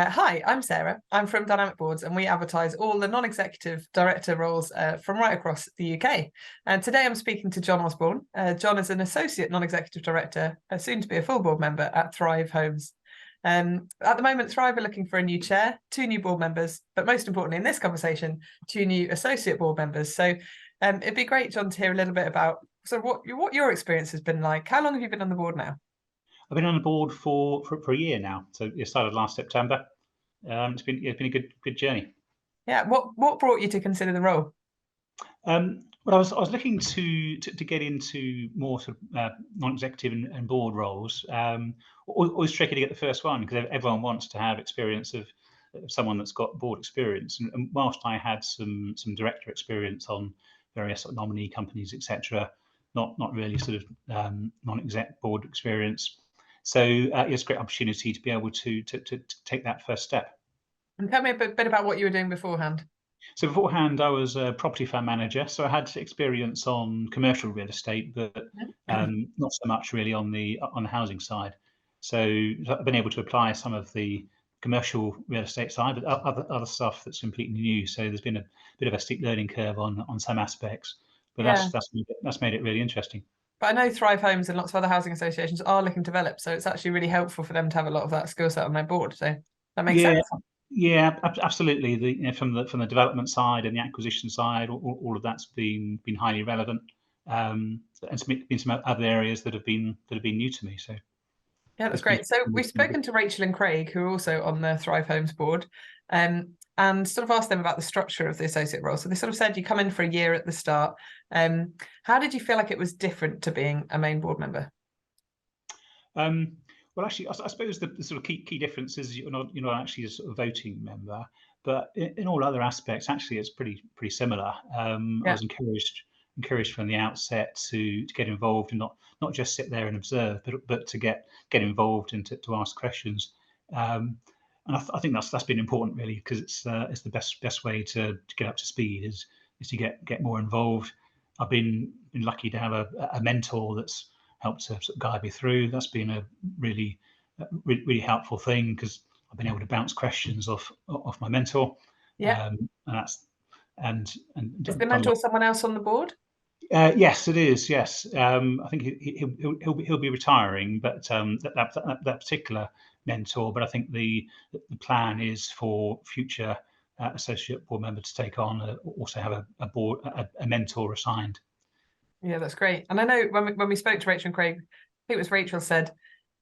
Hi, I'm Sarah. I'm from Dynamic Boards, and we advertise all the non-executive director roles from right across the UK. And today I'm speaking to John Osborn. John is an associate non-executive director, soon to be a full board member at Thrive Homes. At the moment, Thrive are looking for a new chair, two new board members, but most importantly in this conversation, two new associate board members. So it'd be great, John, to hear a little bit about what your experience has been like. How long have you been on the board now? I've been on the board for a year now, so it started last September. It's been a good journey. Yeah, what brought you to consider the role? Well, I was looking to get into more sort of non-executive and board roles. Always tricky to get the first one because everyone wants to have experience of someone that's got board experience. And whilst I had some director experience on various sort of nominee companies, etc., not really sort of non-exec board experience. So it's a great opportunity to be able to take that first step. And tell me a bit about what you were doing beforehand. So beforehand, I was a property fund manager, so I had experience on commercial real estate, but not so much really on the housing side. So I've been able to apply some of the commercial real estate side, but other stuff that's completely new. So there's been a bit of a steep learning curve on some aspects, but Yeah, that's made it really interesting. but I know Thrive Homes and lots of other housing associations are looking to develop, so it's actually really helpful for them to have a lot of that skill set on their board. So that makes Yeah, sense. yeah, absolutely. From the development side and the acquisition side, all of that's been highly relevant. And been some other areas that have been new to me. So Yeah, that's it's been great. So we've spoken to Rachel and Craig, who are also on the Thrive Homes board, and sort of asked them about the structure of the associate role. So they sort of said you come in for a year at the start. How did you feel like it was different to being a main board member? Um, well, actually, I suppose the sort of key difference is you're not actually a sort of voting member, but in all other aspects, actually, it's pretty similar. I Yeah, was encouraged from the outset to get involved and not just sit there and observe, but to get involved and to ask questions. And I think that's been important really because it's the best way to get up to speed is to get more involved. I've been lucky to have a mentor that's helped to sort of guide me through. That's been a really helpful thing because I've been able to bounce questions off my mentor, yeah. and that's and Is the done a lot. mentor someone else on the board? Yes, it is. Yes, I think he'll be retiring, but that particular mentor. But I think the plan is for future associate board member to take on also have a mentor assigned. Yeah, that's great. And I know when we spoke to Rachel and Craig, I think it was Rachel said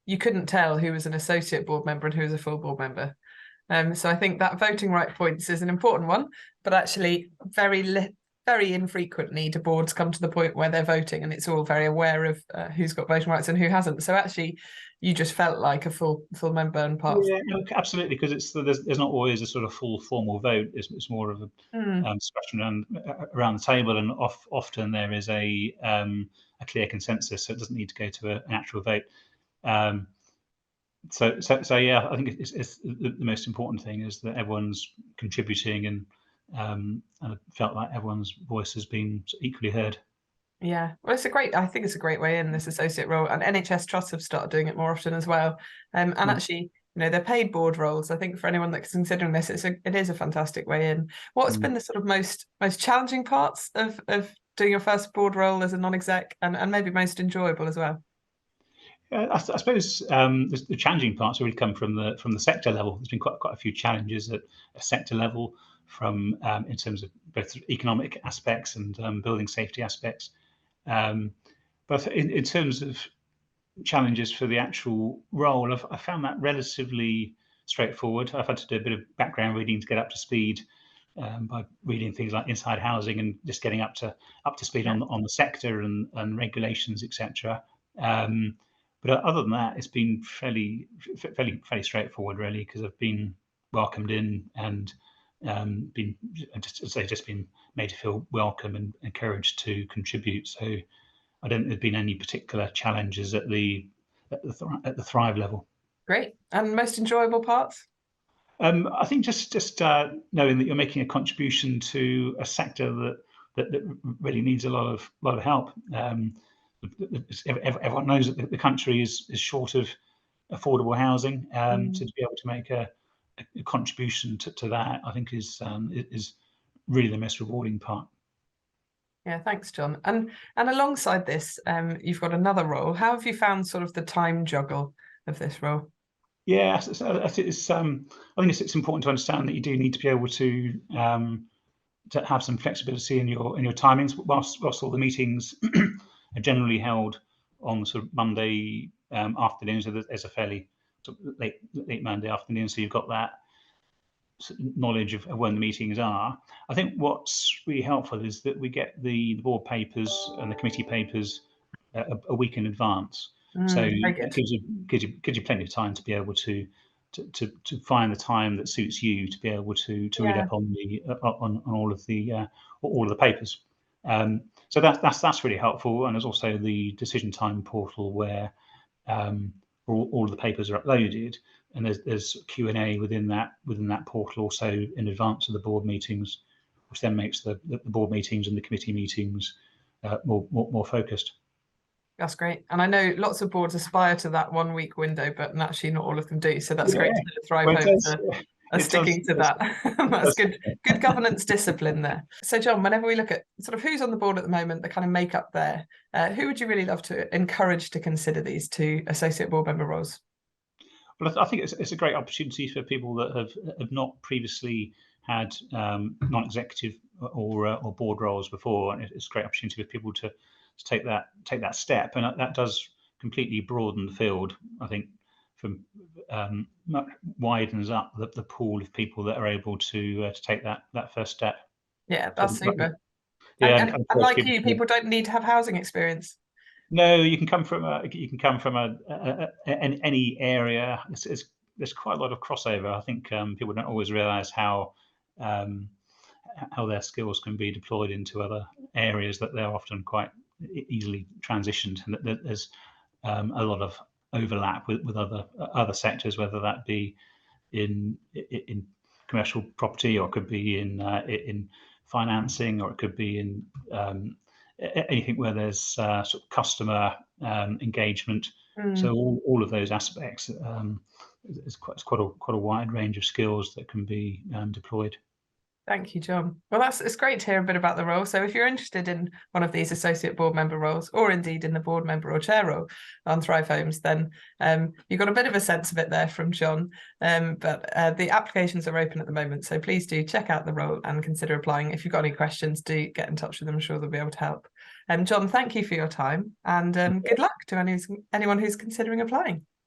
you couldn't tell who was an associate board member and who was a full board member. So I think that voting right points is an important one, but actually very infrequently do boards come to the point where they're voting and it's all very aware of who's got voting rights and who hasn't. So actually, you just felt like a full member and part of. Yeah, no, absolutely, because there's not always a sort of full formal vote. It's more of a Mm, discussion around the table, and often there is a clear consensus, so it doesn't need to go to an actual vote. Um, so yeah, I think it's the most important thing is that everyone's contributing, and I felt like everyone's voice has been equally heard. yeah, well, I think it's a great way in this associate role, and NHS trusts have started doing it more often as well. And Yeah. actually, they're paid board roles. I think for anyone that's considering this, it is a fantastic way in. What's Mm. been the sort of most challenging parts of doing your first board role as a non-exec, and maybe most enjoyable as well? I suppose the challenging parts really come from the sector level. There's been quite a few challenges at a sector level, from in terms of both economic aspects and building safety aspects. Um, but in terms of challenges for the actual role, I found that relatively straightforward. I've had to do a bit of background reading to get up to speed by reading things like Inside Housing and just getting up to speed Yeah. on the sector and regulations, etc. But other than that, it's been fairly straightforward, really, because I've been welcomed in and been just been made to feel welcome and encouraged to contribute. So I don't think there's been any particular challenges at the Thrive level. Great. And most enjoyable parts? I think just knowing that you're making a contribution to a sector that really needs a lot of help. Everyone knows that the country is short of affordable housing, so to be able to make a contribution to that, I think is really the most rewarding part. Yeah, thanks, John. And alongside this, you've got another role. How have you found sort of the time juggle of this role? Yeah, so I think it's important to understand that you do need to be able to have some flexibility in your timings. Whilst all the meetings are generally held on sort of Monday afternoon, so there's a fairly sort of late Monday afternoon, so you've got that knowledge of when the meetings are. I think what's really helpful is that we get the board papers and the committee papers a week in advance. So Very that good. gives you plenty of time to be able to find the time that suits you to be able to read Yeah. up on all of the papers. So that's really helpful. And there's also the decision time portal where all of the papers are uploaded, and there's Q&A within that portal also in advance of the board meetings, which then makes the board meetings and the committee meetings more focused. That's great. And I know lots of boards aspire to that 1 week window, but actually not all of them do. So that's Yeah, great to know Thrive well, it Homes does. are It does. sticking to that. That's Does. good governance discipline there. So John, whenever we look at sort of who's on the board at the moment, the kind of makeup there, who would you really love to encourage to consider these two associate board member roles? Well, I think it's a great opportunity for people that have not previously had non-executive or board roles before, and it's a great opportunity for people to take that step, and that does completely broaden the field. I think from widens up the pool of people that are able to take that first step. Yeah, So, that's super. yeah, And encourage like you, people don't need to have housing experience. No, you can come from any area. There's quite a lot of crossover. I think people don't always realise um, how their skills can be deployed into other areas, that they're often quite easily transitioned, and that there's a lot of overlap with other sectors, whether that be in commercial property, or it could be in financing, or it could be in anything where there's sort of customer engagement. So all of those aspects, it's quite a wide range of skills that can be deployed. Thank you, John. Well, it's great to hear a bit about the role. So if you're interested in one of these associate board member roles, or indeed in the board member or chair role on Thrive Homes, then you got a bit of a sense of it there from John. But the applications are open at the moment. So please do check out the role and consider applying. If you've got any questions, do get in touch with them. I'm sure they'll be able to help. John, thank you for your time, and good luck to anyone who's considering applying.